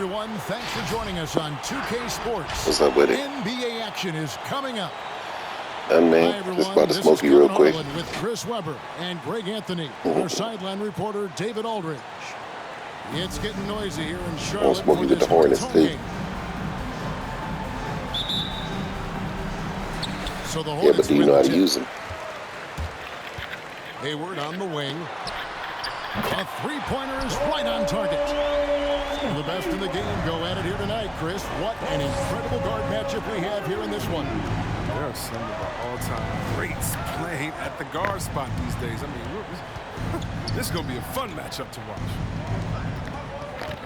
everyone. Thanks for joining us on 2K Sports. What's up with it? NBA action is coming up. Man, just about to smoke you real quick. With Chris Webber and Greg Anthony, our sideline reporter David Aldridge. It's getting noisy here in Charlotte. I'll smoke you with the Hornets too. So the yeah, but do you know how to use them? Hayward on the wing. A three-pointer is right on target. The best in the game go at it here tonight, Chris. What an incredible guard matchup we have here in this one. There are some of our all-time greats playing at the guard spot these days. I mean, this is going to be a fun matchup to watch.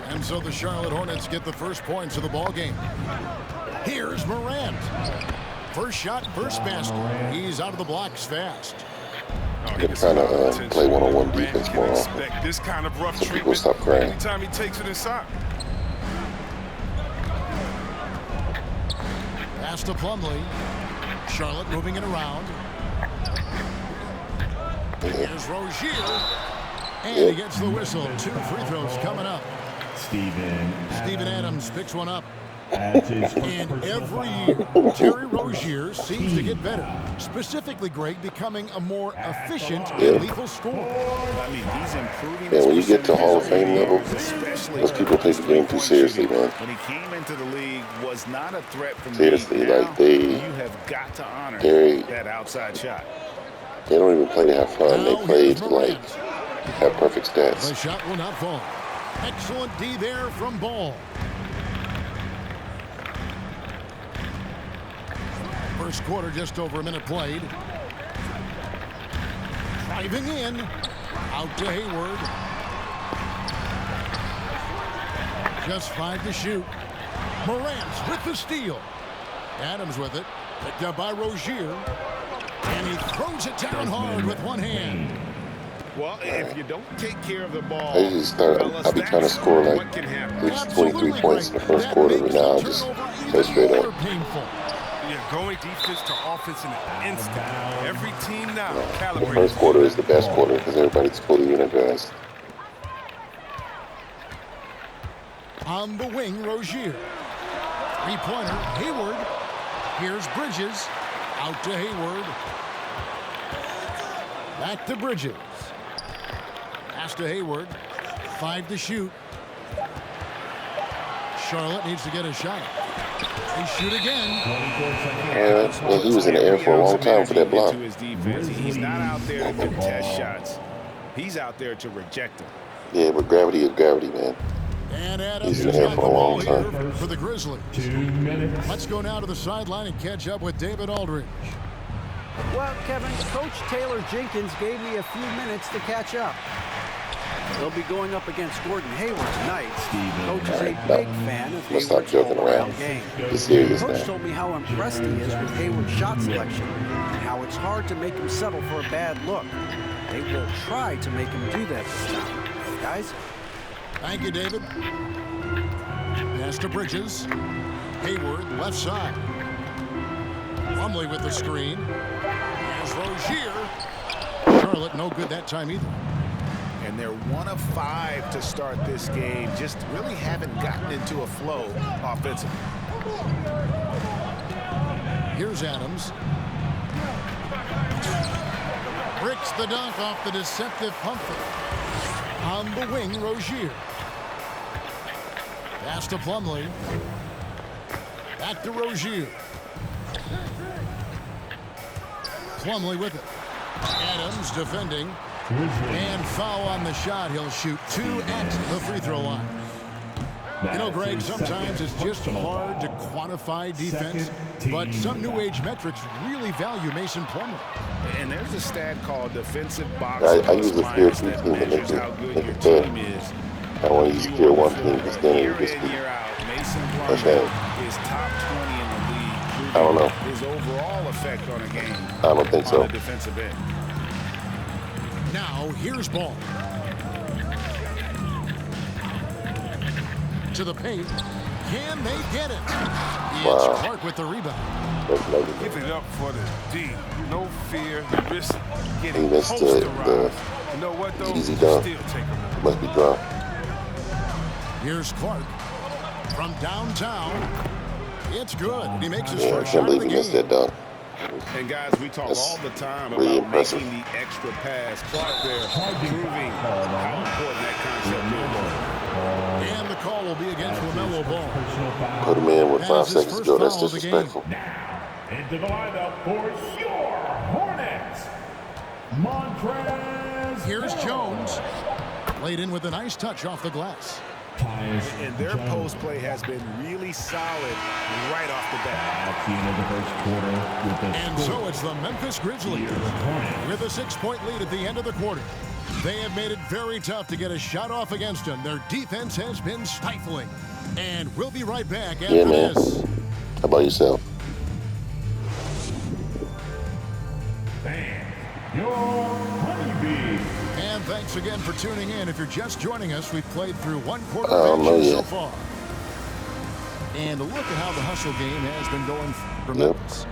And so the Charlotte Hornets get the first points of the ball game. Here's Morant. First shot, first basket. He's out of the blocks fast. They're trying to play one-on-one defense more often. This kind of rough so people stop crying. Anytime he takes it inside. Pass to Plumlee. Charlotte moving it around. Here's Rozier. And he gets the whistle. 2 free throws coming up. Steven Adams picks one up. And every year, Terry Rozier seems to get better. Specifically, Greg, becoming a more efficient and lethal scorer. I mean, he's improving. Yeah, when you get to Hall of Fame level, those people take the game too seriously, man. When he came into the league, was not a threat from seriously, like you have got to honor that outside shot. They don't even play to have fun. They play to like have perfect stats. The shot will not fall. Excellent D there from Ball. First quarter, just over a minute played. Driving in. Out to Hayward. Just 5 to shoot. Morant with the steal. Adams with it. Picked up by Rozier. And he throws it down hard with one hand. Well, if you don't take care of the ball, I'll be trying to score like at least 23 points in the first quarter, but now I'll just play straight up. Yeah, going defense to offense in an instant. Every team now calibrates. The first quarter is the best quarter because everybody's fully energized. On the wing, Rozier. Three-pointer, Hayward. Here's Bridges. Out to Hayward. Back to Bridges. Pass to Hayward. 5 to shoot. Charlotte needs to get a shot. They shoot again. Yeah, well, he was in the air for a long time for that block. He's not out there to contest shots. He's out there to reject them. Yeah, but gravity is gravity, man. And Adams He's in the air for a long time. For the Grizzlies. Let's go now to the sideline and catch up with David Aldridge. Well, Kevin, Coach Taylor Jenkins gave me a few minutes to catch up. They'll be going up against Gordon Hayward tonight. Coach is a big fan of Hayward's all-around game. Coach told me how impressed he is with Hayward's shot selection and how it's hard to make him settle for a bad look. They will try to make him do that this time. Guys? Thank you, David. Pass to Bridges. Hayward, left side. Plumlee with the screen. Here's Rozier. Charlotte, no good that time either. And they're 1 of 5 to start this game. Just really haven't gotten into a flow offensively. Here's Adams. Bricks the dunk off the deceptive Humphrey. On the wing, Rozier. Pass to Plumlee. Back to Rozier. Plumlee with it. Adams defending. And foul on the shot. He'll shoot 2 at the free throw line. You know, Greg, sometimes it's just hard to quantify defense, but some new age metrics really value Mason Plumlee. And there's a stat called defensive box. I use the fear 2 team to make it fair. I want to use fear 1 team because then it gets Mason Plumlee is top 20 in the league. I don't know. His overall effect on a game. I don't think so. On the defensive end. Now, here's Ball. To the paint. Can they get it? It's Clark with the rebound. Give it up for the D. No fear. Risk getting the posterized. You know what, though? easy dunk. Still take him. Must be dropped. Here's Clark. From downtown, it's good. He makes his Yeah, I first can't shot of believe the he missed game. that dunk. And guys, we talk all the time really about impressive. making the extra pass. Clark there proving how important that concept is. And the call will be against LaMelo Ball. Put him in with That 5 is his seconds to first go. That's foul of the game. disrespectful. Into the lineup for your Hornets, Montrezl. Here's Jones. Laid in with a nice touch off the glass. And their post play has been really solid right off the bat. At the end of the first quarter with the And so it's the Memphis Grizzlies with a 6-point lead at the end of the quarter. They have made it very tough to get a shot off against them. Their defense has been stifling. And we'll be right back after Yeah, man. this. How about yourself? your Honeybee. And thanks again for tuning in. If you're just joining us, we've played through one quarter I don't of know action so yet. far. And look at how the hustle game has been going for Yep. Memphis.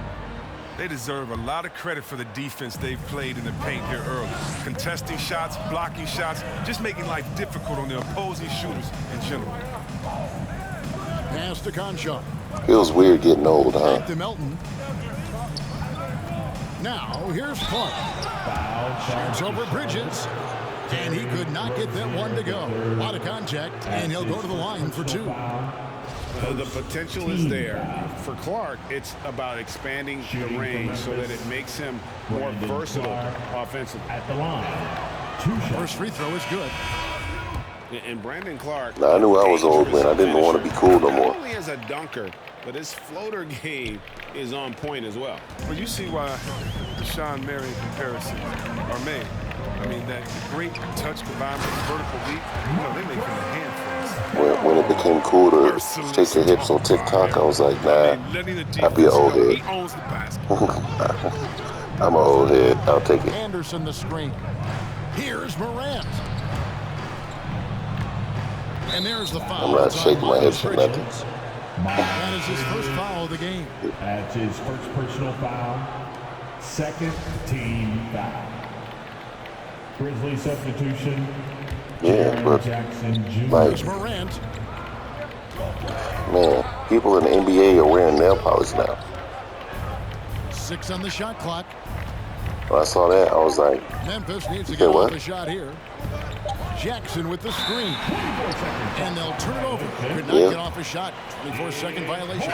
They deserve a lot of credit for the defense they've played in the paint here early. Contesting shots, blocking shots, just making life difficult on the opposing shooters in general. Pass to Conchar. Feels weird getting old, huh? Back to Melton. Now, here's Clark. Shoots over Bridges. And he could not get that one to go. A lot of contact, and he'll go to the line for 2. The potential is there. For Clark, it's about expanding the range so that it makes him more versatile offensively. At the line. 2 shots. First free throw is good. And Brandon Clark. Now, I knew I was old, man. I didn't want to be cool no more. Not only as a dunker, but his floater game is on point as well. But you see why the Sean Marion comparisons are made. I mean, that great touch combined with vertical leap, they make him a handful. When it became cool to shake your hips on TikTok, I was like, nah, I'd be an old head. He owns the basket. I'm an old head. I'll take it. Anderson the screen. Here's Morant. And there's the foul. I'm not It's on shaking my hips or Bridges. nothing. That is his first foul of the game. That's his first personal foul. Second team foul. Grizzly substitution. Yeah, Jaren but Jackson Jr. like, Here's Morant. man, people in the NBA are wearing nail polish now. 6 on the shot clock. When I saw that, I was like, Memphis needs to You get said off what? a shot here. Jackson with the screen. And they'll turn it over. Could not Yeah. get off a shot. 24-second violation.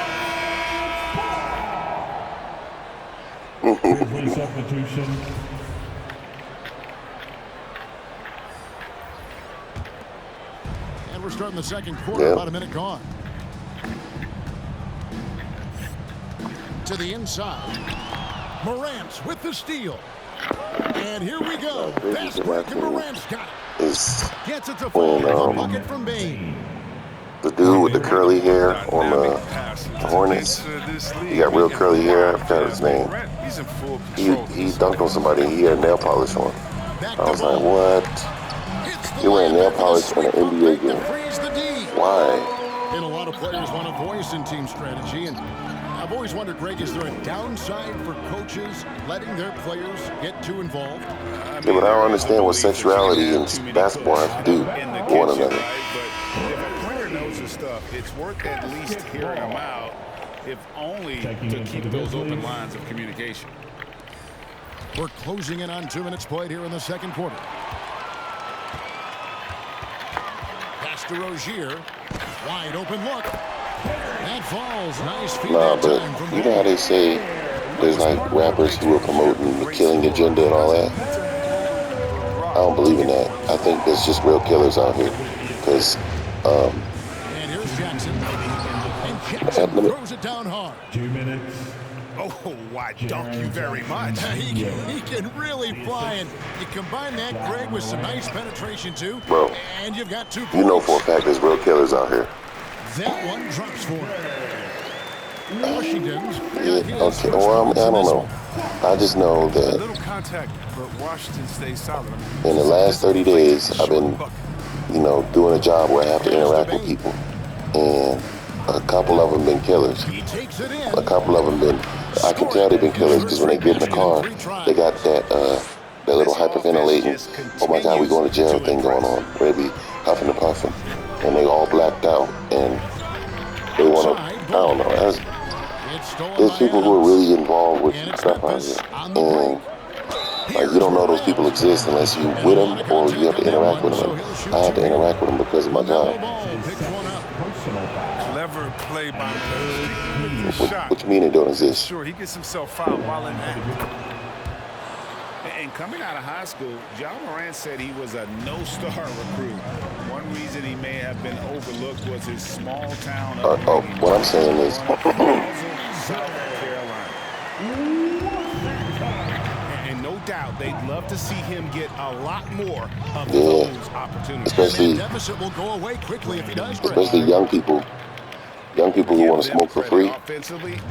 Grizzly substitution. And we're starting the second quarter. Yeah. About a minute gone. To the inside. Morant with the steal. And here we go. Bridges Fast break, and watching Morant's got it. is Gets it to fall. When, The bucket from Bain. the dude with the curly hair on the Hornets. He got real curly hair. I forgot his name. He's in full He control. dunked on somebody. He had nail polish on. Back I to was like, Ball. what? Hits the He wearing nail layup polish and a in an sweep NBA up to game. freeze the D. Why? And a lot of players want a voice in team strategy. And I've always wondered, Greg, is there a downside for coaches letting their players get too involved? Yeah, but I don't understand what sexuality and basketball have to do In the with one kitchen, another. right? But if a player knows his stuff, it's worth at least hearing him out, if only to keep those open lines of communication. We're closing in on 2 minutes played here in the second quarter. Pass to Rozier. Wide open look. That falls. Nice feed Nah, that but time from you know how they say there's like rappers who are promoting the killing agenda and all that? I don't believe in that. I think there's just real killers out here. Because, And here's Jackson. And Jackson throws it down hard. 2 minutes. Oh, why, thank you very much. He can really fly, and you combine that, Greg, with some nice penetration, too. Bro, And you've got 2 points. you know for a fact there's real killers out here. That one drops for him. Washington's got Yeah, his okay, first well, points I in don't this know. one. I just know A that little contact, but Washington stays solid. I mean, in the last 30 days, I've been, doing a job where I have to interact with people. And a couple of them been killers. He takes it in. A couple of them been, I can tell they've been killers because when they get in the car, they got that little hyperventilating, oh my God, we going to jail thing going on, where they be huffing and puffing. And they all blacked out. And there's people who are really involved with stuff out here. And like, you don't know those people exist unless you with them or you have to interact with them. I had to interact with them because of my job. Clever play by the What you mean they don't exist? Sure, he gets himself fouled while in act. And coming out of high school, John Morant said he was a no-star recruit. One reason he may have been overlooked was his small town. What I'm saying is, South Carolina. And no doubt they'd love to see him get a lot more of those opportunities. especially young people. Young people who want to smoke for free,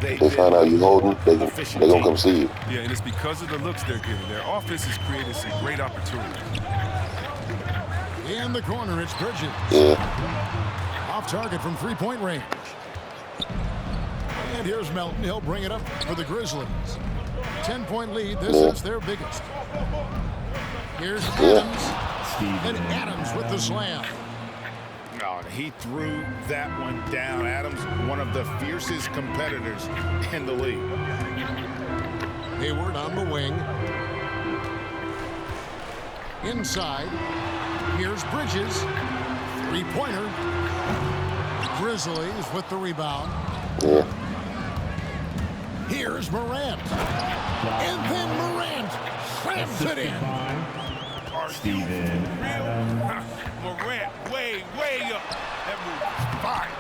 they find out you holding, they gonna come see you. Yeah, and it's because of the looks they're getting. Their offense has created some great opportunities. In the corner, it's Bridges. Yeah. Off target from three-point range. And here's Melton. He'll bring it up for the Grizzlies. 10-point lead. This is their biggest. Here's Adams. And Adams with the slam. Oh, he threw that one down. Adams, one of the fiercest competitors in the league. Hayward on the wing. Inside. Here's Bridges. Three-pointer. Grizzlies with the rebound. Yeah. Here's Morant. And then Morant slams it in. Steven Adams. Morant way up. That move is fine.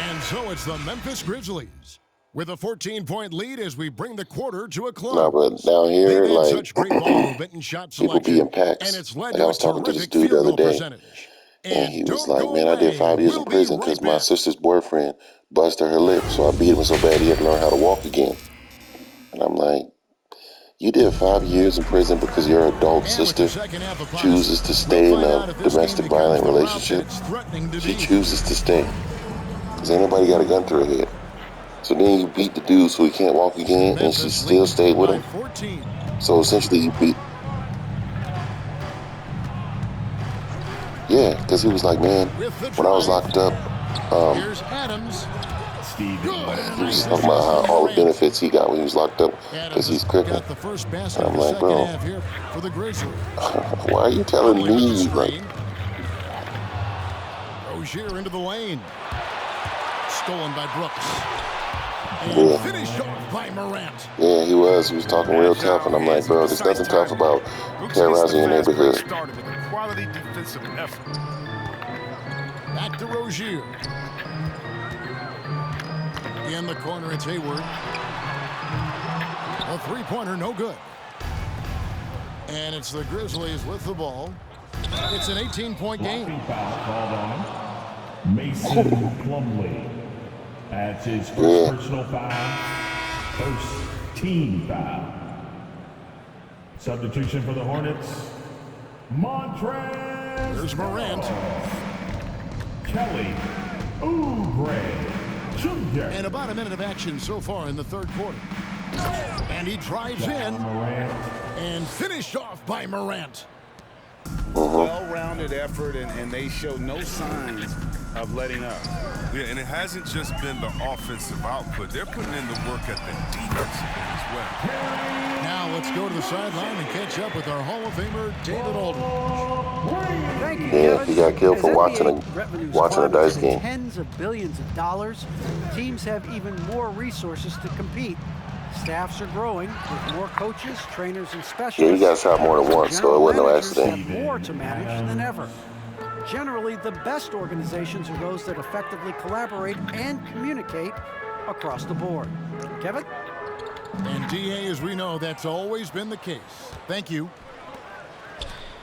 And so it's the Memphis Grizzlies with a 14-point lead as we bring the quarter to a close. No, but down here, They've had like, such great ball movement and shot people be in selection, packs. and it's led Like, to I was a talking to this terrific dude the field other goal day, percentage. and he was don't like, go man, I did away. 5 years We'll in be prison right because my back. sister's boyfriend busted her lip, so I beat him so bad he had to learn how to walk again. And I'm like, you did 5 years in prison because your adult sister chooses to stay in a domestic violent relationship. She chooses to stay. Because ain't nobody got a gun to her head. So then you beat the dude so he can't walk again, and she still stayed with him. So essentially you beat... Yeah, because he was like, man, when I was locked up, Here's Adams. he was talking about how all the benefits he got when he was locked up because he's crippled. Got the first basket And I'm of the like, second bro, half here for the Grizzlies. why are you telling me? Like, Rozier into the lane. Stolen by Brooks. And finished off by Morant. yeah, he was talking real tough, and I'm like, bro, there's nothing tough about terrorizing your neighborhood. Started with a quality defensive effort. Back to Rozier. In the corner, it's Hayward. A three-pointer, no good. And it's the Grizzlies with the ball. It's an 18-point game. Foul called on Mason Plumlee. That's his first personal foul. First team foul. Substitution for the Hornets. Montrezl. There's Morant. Kelly Oubre Jr. And about a minute of action so far in the third quarter. And he drives in Morant. and finished off by Morant. Well-rounded effort, and they show no signs of letting up. Yeah, and it hasn't just been the offensive output. They're putting in the work at the defensive end as well. Now let's go to the sideline and catch up with our Hall of Famer, David Aldridge. Thank you, Yeah, Kevin. he got killed for As watching NBA a revenues dice plummet to game. Tens of billions of dollars. Teams have even more resources to compete. Staffs are growing with more coaches, trainers, and specialists. Yeah, he got shot more than once, so it wasn't no Managers accident. have more to manage than ever. Generally, the best organizations are those that effectively collaborate and communicate across the board. Kevin? And DA, as we know, that's always been the case. Thank you.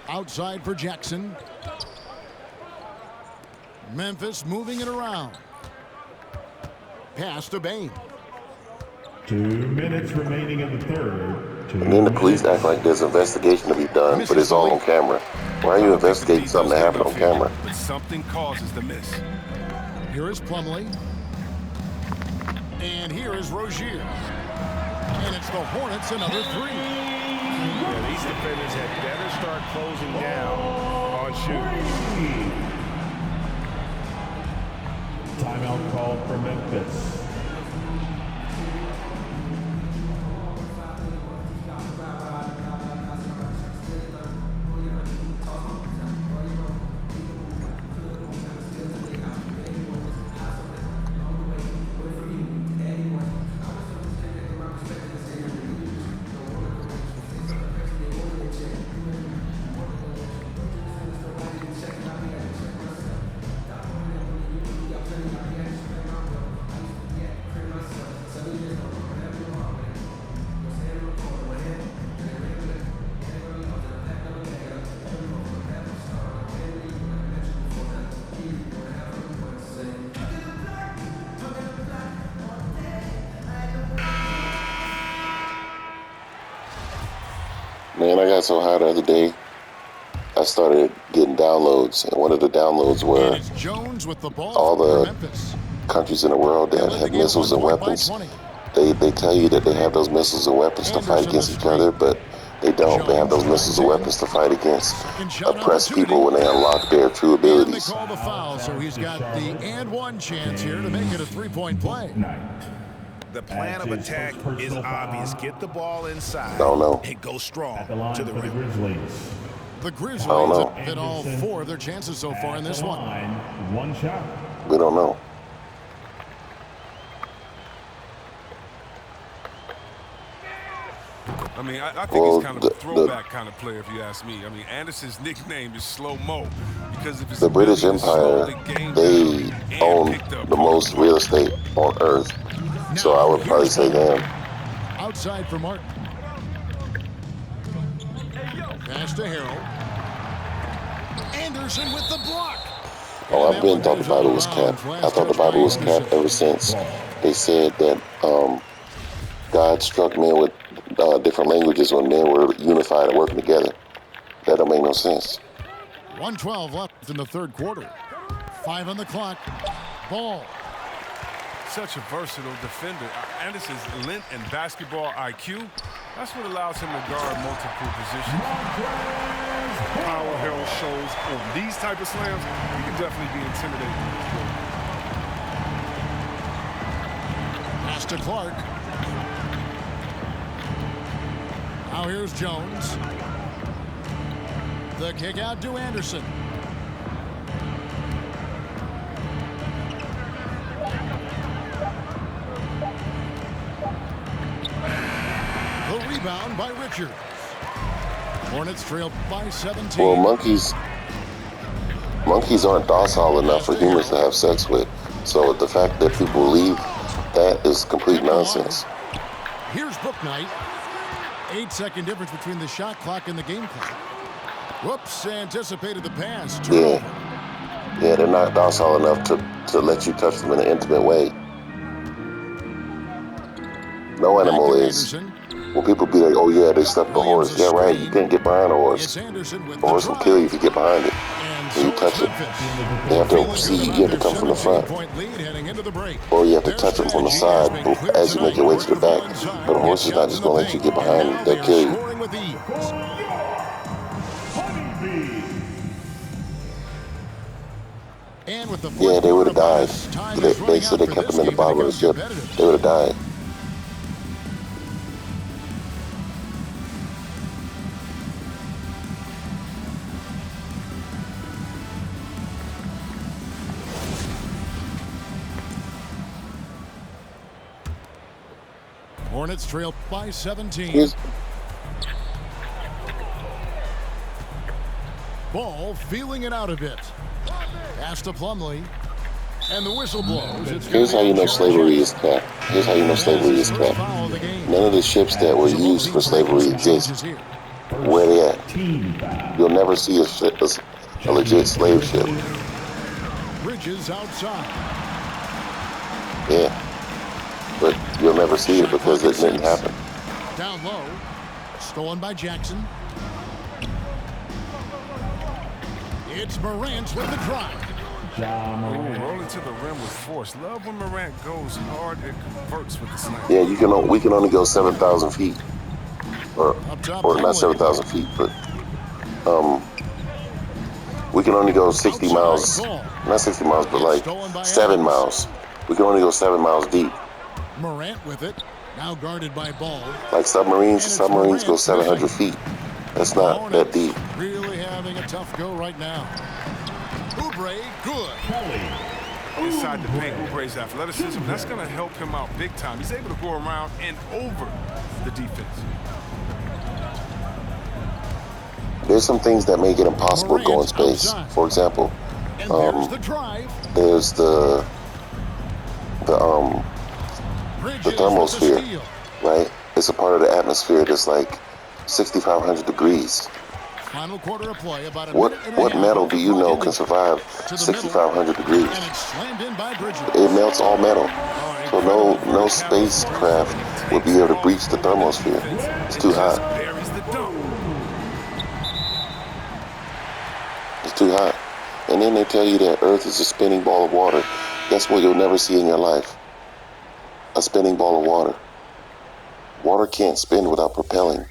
Outside for Jackson. Memphis moving it around. Pass to Bane. 2 minutes remaining in the third. And then the police act like there's an investigation to be done, but it's all on camera. Why are you investigating something that happened on camera? But something causes the miss. Here is Plumlee. And here is Rozier. And it's the Hornets, another three. Yeah, these defenders had better start closing down on shooting. Timeout called for Memphis. Man, I got so high the other day, I started getting downloads, and one of the downloads were Jones with the ball all the Memphis. countries in the world that have missiles and weapons. They tell you that they have those missiles and weapons to fight against each other, but they don't. They have those missiles and weapons to fight against oppressed people when they unlock their true abilities. And they call the foul, so he's got the and one chance here to make it a three-point play. The plan of attack is obvious. Get the ball inside and go strong to the rim. The Grizzlies have hit all 4 of their chances so far in this one. One shot. We don't know. I mean, I think he's kind of a throwback kind of player, if you ask me. I mean, Anderson's nickname is Slow-Mo because of his the British Empire, they own the most real estate on Earth. So I would probably say them. Outside for Martin. Pass to Harrell. Anderson with the block. Oh, I've been thought the Bible was capped. I thought the Bible was capped ever since they said that God struck men with different languages when men were unified and working together. That don't make no sense. 1:12 left in the third quarter. 5 on the clock. Ball. Such a versatile defender. Anderson's length and basketball IQ, that's what allows him to guard multiple positions. Power Harrell shows on these type of slams, you can definitely be intimidating. Pass to Clark. Now here's Jones. The kick out to Anderson. The rebound by Richards. Hornets trail by 17. Well, monkeys aren't docile enough for humans to have sex with. So the fact that people believe that is complete nonsense. Here's Bouknight. 8-second difference between the shot clock and the game clock. Whoops, anticipated the pass. Turnover. Yeah, they're not docile enough to let you touch them in an intimate way. No animal is. Well, people be like, oh yeah, they slept the horse. Yeah, right, you can't get behind a horse. A horse will kill you if you get behind it. When you touch it. You have to see, you have to come from the front. Or you have to touch them from the side as you make your way to the back. But a horse is not just going to let you get behind, they'll kill you. Yeah, they would have died. They said they kept them in the bottom of the ship. They would have died. Hornets trail by 17. Ball feeling it out a bit. Pass to Plumlee. And the whistle blows. Here's how you know slavery is capped. Here's how you know slavery is capped. None of the ships that were used for slavery exist. Where they at? You'll never see a legit slave ship. Bridges outside. Yeah. But you'll never see it because it didn't happen. Down low. Stolen by Jackson. It's Morant with the drive. Rolling to the rim with force. Love when Morant goes hard and converts with the snipe. Yeah, we can only go 7,000 feet. Or not 7,000 feet, but we can only go 60 miles. Not 60 miles, but like 7 miles. We can only go 7 miles deep. Morant with it. Now guarded by Ball. Like submarines go 700 feet. That's not that deep. Really having a tough go right now. Oubre, good. Inside the paint, Oubre's athleticism, that's going to help him out big time. He's able to go around and over the defense. There's some things that make it impossible to go in space. For example, there's the thermosphere, right? It's a part of the atmosphere that's like 6,500 degrees. Final quarter of play, about a what metal do you know can survive 6,500 degrees? It melts all metal. So no spacecraft would be able to breach the thermosphere. It's too hot. And then they tell you that Earth is a spinning ball of water. Guess what you'll never see in your life? A spinning ball of water. Water can't spin without propelling.